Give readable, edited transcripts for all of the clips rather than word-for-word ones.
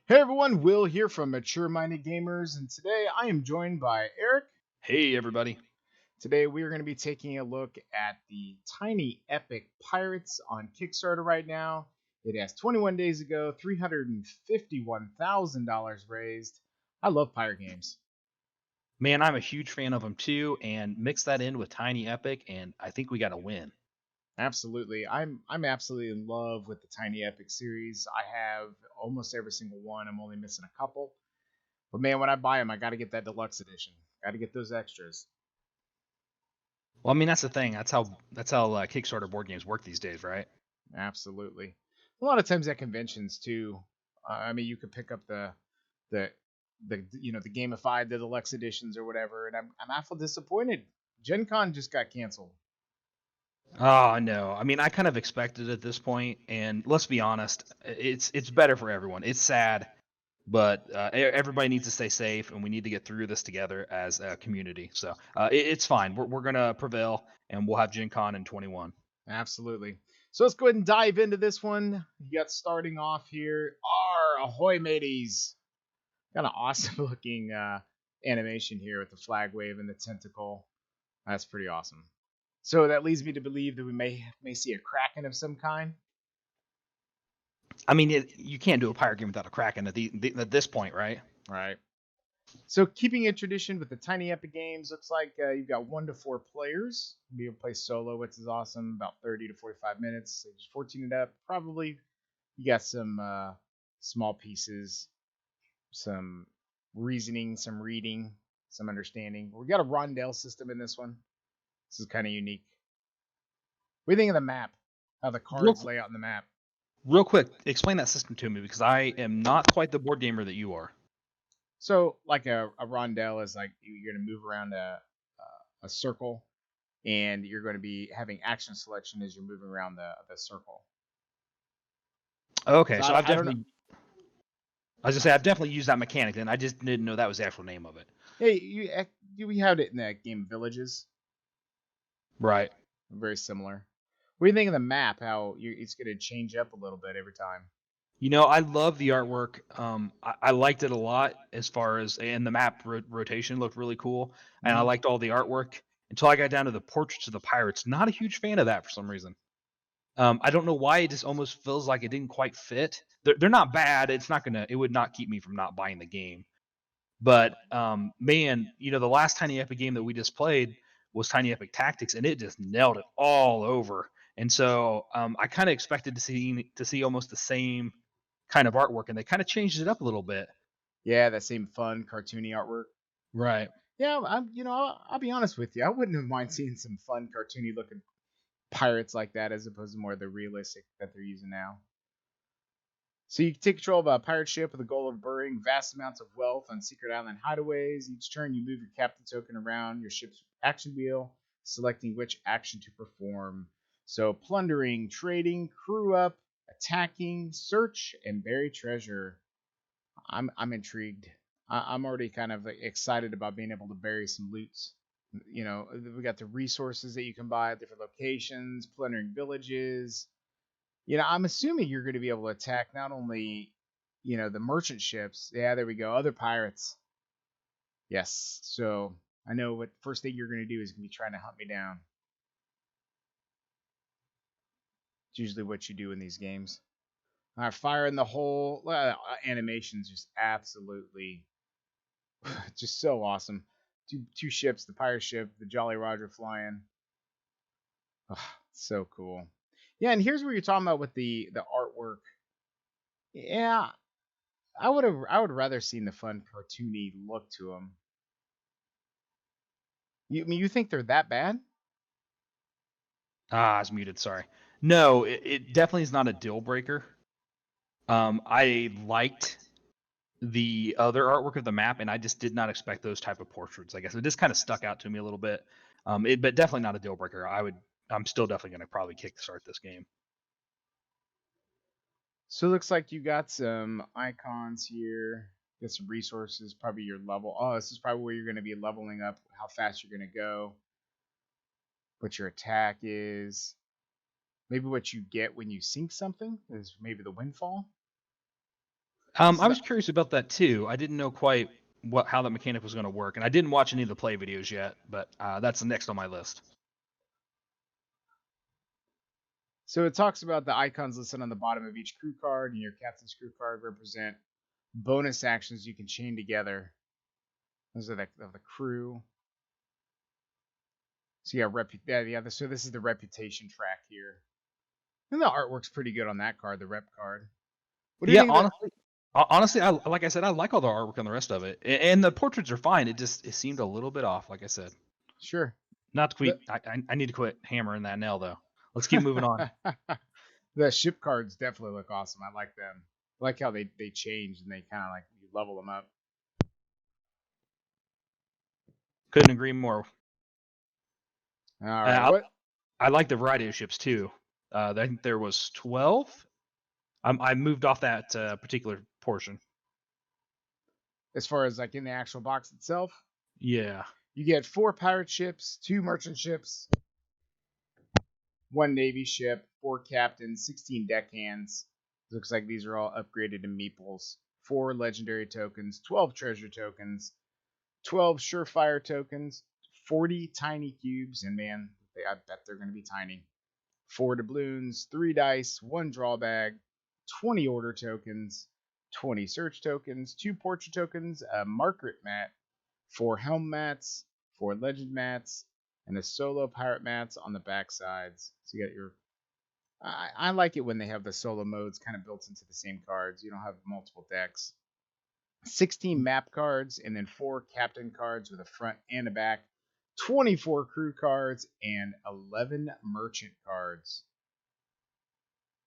Hey everyone, Will here from Mature Minded Gamers, and today I am joined by Eric. Hey, everybody. Today we are going to be taking a look at the Tiny Epic Pirates on Kickstarter right now. It has 21 days ago, $351,000 raised. I love pirate games. Man, I'm a huge fan of them too, and mix that in with Tiny Epic, and I think we got a win. Absolutely. I'm absolutely in love with the Tiny Epic series. I have almost every single one. I'm only missing a couple. But man, when I buy them, I got to get that deluxe edition. Got to get those extras. Well, I mean, that's the thing. That's how Kickstarter board games work these days, right? Absolutely. A lot of times at conventions too. I mean, you could pick up the the gamified, the deluxe editions or whatever, and I'm awful disappointed. Gen Con just got canceled. Oh no. I mean, I kind of expected at this point, and let's be honest, it's better for everyone. It's sad, but everybody needs to stay safe, and we need to get through this together as a community. So it's fine. We're gonna prevail, and we'll have Gen Con in 21. Absolutely. So let's go ahead and dive into this one. You got starting off here. Ahoy mateys! Kind of awesome looking animation here with the flag wave and the tentacle. That's pretty awesome. So that leads me to believe that we may see a kraken of some kind. I mean, you can't do a pirate game without a Kraken at this point, right? Right. So keeping a tradition with the Tiny Epic games, looks like you've got 1 to 4 players. You'll be able to play solo, which is awesome. About 30 to 45 minutes. Ages 14 and up. Probably you got some small pieces, some reasoning, some reading, some understanding. We got a rondelle system in this one. This is kind of unique. What do you think of the map? How the Real cards lay out in the map? Real quick, explain that system to me because I am not quite the board gamer that you are. So like a rondelle is like you're going to move around a circle, and you're going to be having action selection as you're moving around the circle. Okay, So so I've I don't know. definitely, I was just say I've definitely used that mechanic, and I just didn't know that was the actual name of it. Hey, we have it in that game Villages. Right. Very similar. What do you think of the map? How it's going to change up a little bit every time? You know, I love the artwork. I liked it a lot as far as, and the map rotation looked really cool, and I Hmm. liked all the artwork until I got down to the portraits of the pirates. Not a huge fan of that for some reason. I don't know why it just almost feels like it didn't quite fit. They're not bad. It would not keep me from not buying the game. But man, the last Tiny Epic game that we just played was Tiny Epic Tactics, and it just nailed it all over. And so I kind of expected to see almost the same kind of artwork, and they kind of changed it up a little bit. Yeah, that same fun cartoony artwork. Right. Yeah, I'll be honest with you. I wouldn't have mind seeing some fun cartoony looking pirates like that as opposed to more of the realistic that they're using now. So you can take control of a pirate ship with the goal of burying vast amounts of wealth on secret island hideaways. Each turn, you move your captain token around your ship's action wheel, selecting which action to perform. So plundering, trading, crew up, attacking, search, and bury treasure. I'm intrigued. I'm already kind of excited about being able to bury some loots. We got the resources that you can buy at different locations, plundering villages, I'm assuming you're going to be able to attack not only, the merchant ships. Yeah, there we go. Other pirates. Yes. So I know what first thing you're going to do is going to be trying to hunt me down. It's usually what you do in these games. Fire in the hole. Animations just absolutely, just so awesome. Two ships, the pirate ship, the Jolly Roger flying. Oh, so cool. Yeah, and here's where you're talking about with the artwork. Yeah, I would rather seen the fun cartoony look to them. You think they're that bad? Ah, I was muted. Sorry. No, it definitely is not a deal breaker. I liked the other artwork of the map, and I just did not expect those type of portraits. I guess it just kind of stuck out to me a little bit. But definitely not a deal breaker. I'm still definitely going to probably kickstart this game. So it looks like you got some icons here. Get some resources, probably your level. Oh, this is probably where you're going to be leveling up how fast you're going to go, what your attack is. Maybe what you get when you sink something is maybe the windfall. I was curious about that too. I didn't know quite how that mechanic was going to work, and I didn't watch any of the play videos yet. But that's the next on my list. So it talks about the icons listed on the bottom of each crew card, and your captain's crew card represent bonus actions you can chain together. Those are of the crew. So so this is the reputation track here. And the artwork's pretty good on that card, the rep card. What do you Yeah, think of that? honestly, like I said, I like all the artwork on the rest of it, and the portraits are fine. It seemed a little bit off, like I said. Sure. Not to The, quit. I need to quit hammering that nail though. Let's keep moving on. the ship cards definitely look awesome. I like them. I like how they change and they kind of like you level them up. Couldn't agree more. All right. What I like the variety of ships too. I think there was 12. I moved off that particular portion. as far as like in the actual box itself? Yeah. You get 4 pirate ships, 2 merchant ships, 1 navy ship, 4 captains, 16 deckhands. Looks like these are all upgraded to meeples. 4 legendary tokens, 12 treasure tokens, 12 surefire tokens, 40 tiny cubes, and man, I bet they're going to be tiny. 4 doubloons, 3 dice, 1 draw bag, 20 order tokens, 20 search tokens, 2 portrait tokens, a market mat, 4 helm mats, 4 legend mats, and a solo pirate mats on the back sides. So you got your. I like it when they have the solo modes kind of built into the same cards. You don't have multiple decks. 16 map cards, and then 4 captain cards with a front and a back. 24 crew cards and 11 merchant cards.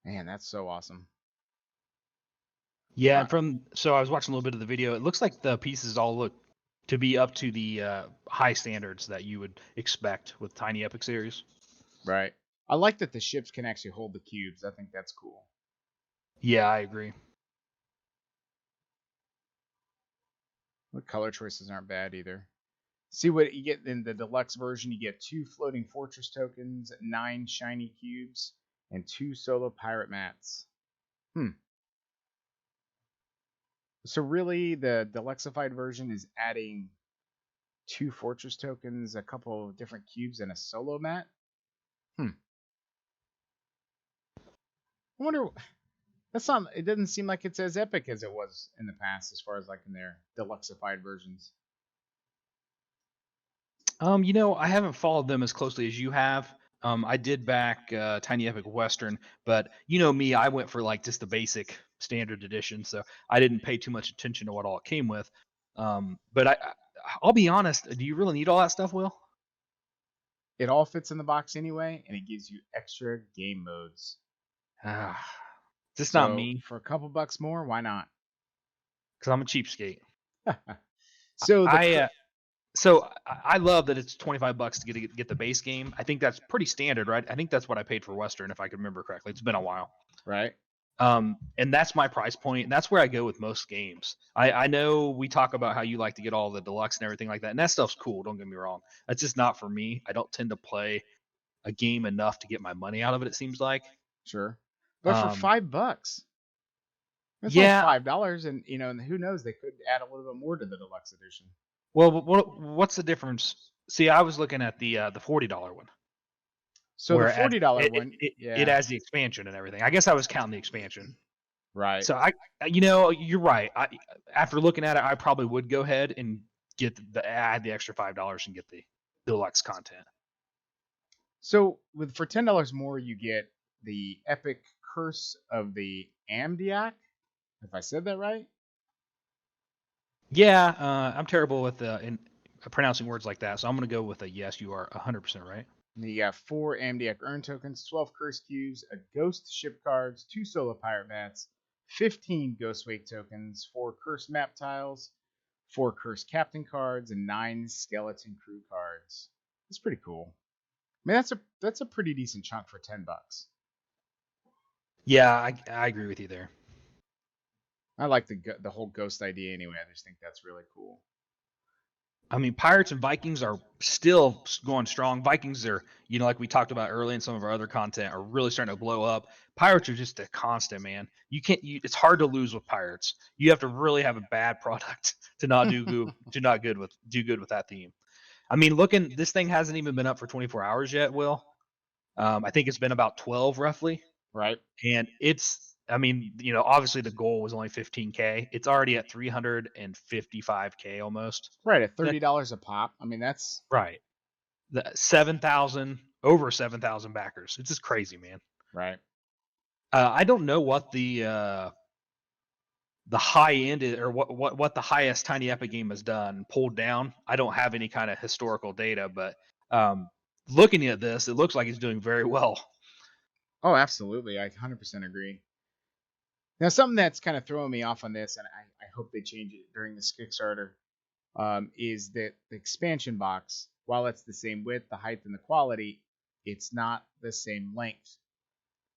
Man, that's so awesome. Yeah, so I was watching a little bit of the video. It looks like the pieces all look to be up to the high standards that you would expect with Tiny Epic series. Right. I like that the ships can actually hold the cubes. I think that's cool. Yeah, I agree. The color choices aren't bad either. See what you get in the deluxe version. You get 2 floating fortress tokens, 9 shiny cubes, and 2 solo pirate mats. So really, the deluxified version is adding 2 fortress tokens, a couple of different cubes, and a solo mat. I wonder. That's not. It doesn't seem like it's as epic as it was in the past, as far as like in their deluxified versions. I haven't followed them as closely as you have. I did back Tiny Epic Western, but you know me, I went for like just the basic standard edition, so I didn't pay too much attention to what all it came with. But I'll be honest, do you really need all that stuff, Will? It all fits in the box anyway, and it gives you extra game modes. Just not So me, for a couple bucks more, why not? because I'm a cheapskate. So I love that it's $25 to get the base game. I think that's pretty standard, right? I think that's what I paid for Western, if I can remember correctly. It's been a while. right. And that's my price point. And that's where I go with most games. I know we talk about how you like to get all the deluxe and everything like that, and that stuff's cool. Don't get me wrong. That's just not for me. I don't tend to play a game enough to get my money out of it. It seems like. Sure. But for $5, it's only Yeah. $5, and and who knows, they could add a little bit more to the deluxe edition. Well, what's the difference? See, I was looking at the $40 one. So the $40 one, it has the expansion and everything. I guess I was counting the expansion. right? So you're right. After looking at it, I probably would go ahead and add the extra $5 and get the deluxe content. So for $10 more, you get the epic curse of the Amdiak. If I said that right. Yeah, I'm terrible with in pronouncing words like that, so I'm gonna go with a yes. You are 100% right. And you got 4 Amdiak Urn tokens, 12 curse cubes, a ghost ship cards, 2 solo pirate mats, 15 ghost wake tokens, 4 curse map tiles, 4 curse captain cards, and 9 skeleton crew cards. That's pretty cool. I mean, that's a pretty decent chunk for $10. Yeah, I agree with you there. I like the whole ghost idea anyway. I just think that's really cool. I mean, Pirates and Vikings are still going strong. Vikings are, like we talked about early in some of our other content, are really starting to blow up. Pirates are just a constant, man. You can't. It's hard to lose with Pirates. You have to really have a bad product to not do good with that team. I mean, this thing hasn't even been up for 24 hours yet. Will, I think it's been about 12 roughly, Right. and I mean, obviously the goal was only 15K. It's already at 355K almost. Right. At That $30 a pop. I mean, that's right. The 7,000 over 7,000 backers. It's just crazy, man. right. I don't know what the high end is, or what the highest Tiny Epic game has done pulled down. I don't have any kind of historical data, but looking at this, it looks like it's doing very well. Oh, absolutely. I 100% agree. Now, something that's kind of throwing me off on this, and I hope they change it during this Kickstarter, is that the expansion box, while it's the same width, the height, and the quality, it's not the same length.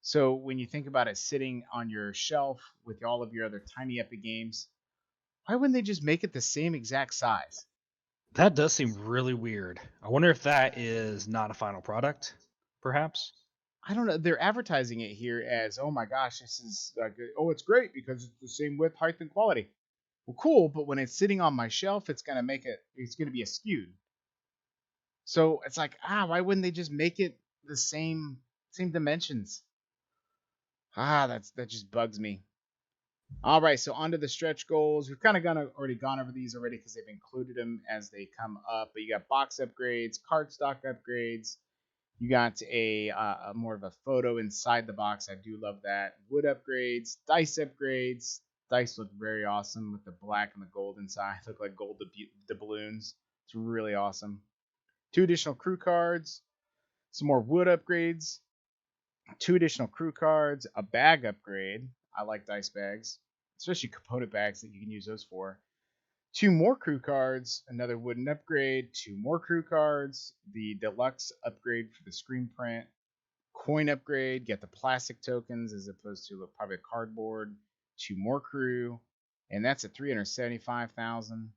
So when you think about it sitting on your shelf with all of your other Tiny Epic games, why wouldn't they just make it the same exact size? That does seem really weird. I wonder if that is not a final product, perhaps. I don't know. They're advertising it here as, oh my gosh, this is like, oh, it's great because it's the same width, height, and quality. Well, cool, but when it's sitting on my shelf, it's gonna be skewed. So it's like, why wouldn't they just make it the same dimensions? That just bugs me. All right, so on to the stretch goals. We've kind of already gone over these already because they've included them as they come up. But you got box upgrades, cardstock upgrades. You got a more of a photo inside the box. I do love that. Wood upgrades, dice upgrades. Dice look very awesome with the black and the gold inside. Look like gold doubloons. It's really awesome. 2 additional crew cards, some more wood upgrades, 2 additional crew cards, a bag upgrade. I like dice bags, especially component bags that you can use those for. 2 more crew cards, another wooden upgrade, 2 more crew cards, the deluxe upgrade for the screen print, coin upgrade, get the plastic tokens as opposed to probably a cardboard, 2 more crew, and that's at 375,000.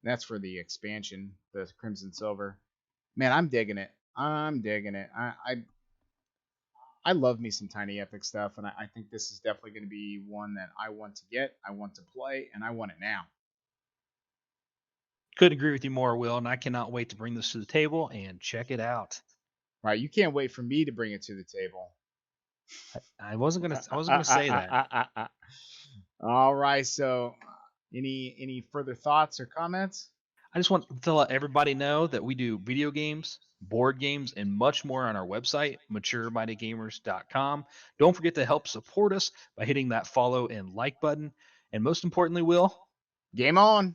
That's for the expansion, the Crimson Silver. Man, I'm digging it. I'm digging it. I love me some Tiny Epic stuff, and I think this is definitely going to be one that I want to get, I want to play, and I want it now. Couldn't agree with you more, Will, and I cannot wait to bring this to the table and check it out. Right, you can't wait for me to bring it to the table. I wasn't gonna say that. All right, so any further thoughts or comments? I just want to let everybody know that we do video games, board games, and much more on our website, maturemindedgamers.com. Don't forget to help support us by hitting that follow and like button. And most importantly, Will, Game on.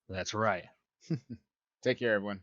that's right. Take care, everyone.